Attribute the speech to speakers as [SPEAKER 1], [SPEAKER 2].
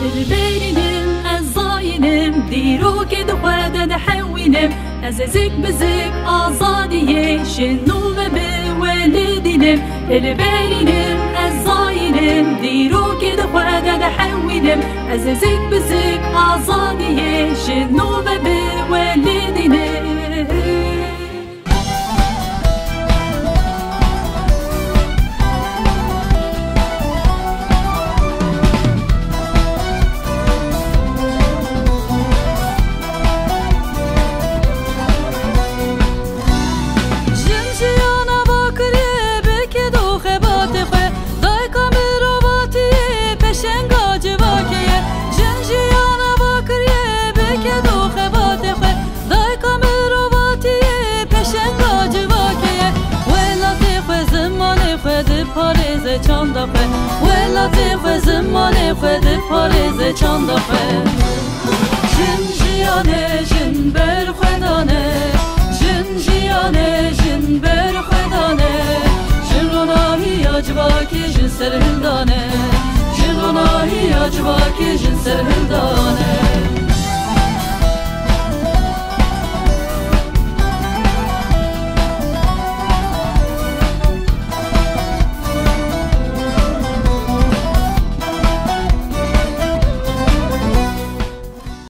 [SPEAKER 1] البرينم الزاينم ديرو كده خوادا نحوينم أزازك بزك آزادية شنو بولدينم البرينم الزاينم ديرو كده خوادا نحوينم أزازك بزك آزادية شنو بولدينم چاندافه ولاتی خو زمانه خو در پاریز چاندافه جن جیانه جن بر خدانه جن جیانه جن بر خدانه جن روناهی اجواکی جن سرهندانه جن روناهی اجواکی جن سرهندانه